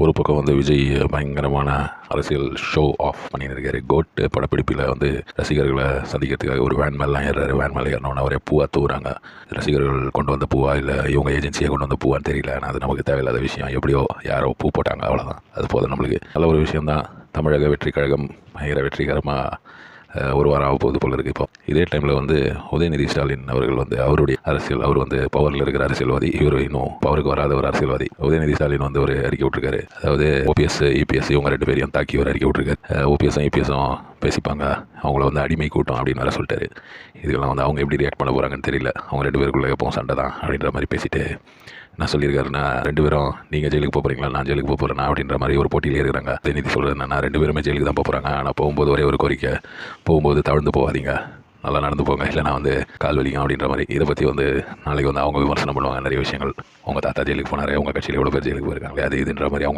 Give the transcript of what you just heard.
ஒரு பக்கம் வந்து விஜய் பயங்கரமான அரசியல் ஷோ ஆஃப் பண்ணிட்டு இருக்காரு. கோட் படப்பிடிப்பில் வந்து ரசிகர்களை சந்திக்கிறதுக்காக ஒரு வேன் மேலாம் ஏறாரு. வேன் மேலே ஏறினோன்னா அவரே பூவாக தூவுறாங்க. ரசிகர்கள் கொண்டு வந்த பூவா இல்லை இவங்க ஏஜென்சியை கொண்டு வந்த பூவான்னு தெரியல. ஆனால் அது நமக்கு தேவையில்லாத விஷயம். எப்படியோ யாரோ பூ போட்டாங்க, அவ்வளோதான். அது போதும் நம்மளுக்கு. நல்ல ஒரு விஷயந்தான். தமிழக வெற்றி கழகம் பயங்கர வெற்றிகரமாக ஒரு வாரம் ஆக போகுது போல இருக்குது. இப்போ இதே டைமில் வந்து உதயநிதி ஸ்டாலின் அவர்கள் வந்து அவருடைய அரசியல், அவர் வந்து பவரில் இருக்கிற அரசியல்வாதி, இவர் இன்னும் பவருக்கு வராத ஒரு அரசியல்வாதி. உதயநிதி ஸ்டாலின் வந்து ஒரு அறிக்கை விட்டுருக்காரு. அதாவது ஓபிஎஸ் இபிஎஸ் இவங்க 2 பேரையும் தாக்கி ஒரு அறிக்கை விட்டுருக்காரு. ஓபிஎஸும் இபிஎஸும் பேசிப்பாங்க, அவங்கள வந்து அடிமை கூட்டம் அப்படின்னு வேறு சொல்லிட்டாரு. இதெல்லாம் வந்து அவங்க எப்படி ரியாக்ட் பண்ண போகிறாங்கன்னு தெரியல. அவங்க 2 பேருக்குள்ளே எப்பவும் சண்டை தான் அப்படின்ற மாதிரி பேசிட்டு என்ன சொல்லியிருக்காருன்னா, 2 பேரும் நீங்கள் ஜெயிலுக்கு போகிறீங்களா, நான் ஜெயிலுக்கு போகிறேன்னா அப்படின்ற மாதிரி ஒரு போட்டியிலே இருக்கிறாங்க. உதயநிதி சொல்கிறது என்னன்னா, 2 பேருமே ஜெயிலுக்கு தான் போகிறாங்க. ஆனால் போகும்போது ஒரே ஒரு கோரிக்கை, போகும்போது தவிர்த்து போகாதீங்க, நல்லா நடந்து போங்க, இல்லை நான் வந்து கால் வலிக்கும் அப்படின்ற மாதிரி. இதை பற்றி வந்து நாளைக்கு வந்து அவங்க விமர்சனம் பண்ணுவாங்க நிறைய விஷயங்கள். உங்கள் தாத்தா ஜெயிலுக்கு போனார், உங்கள் கட்சியில் எவ்வளோ பேர் ஜெயிலுக்கு போயிருக்காங்களே, அது இதுன்ற மாதிரி அவங்க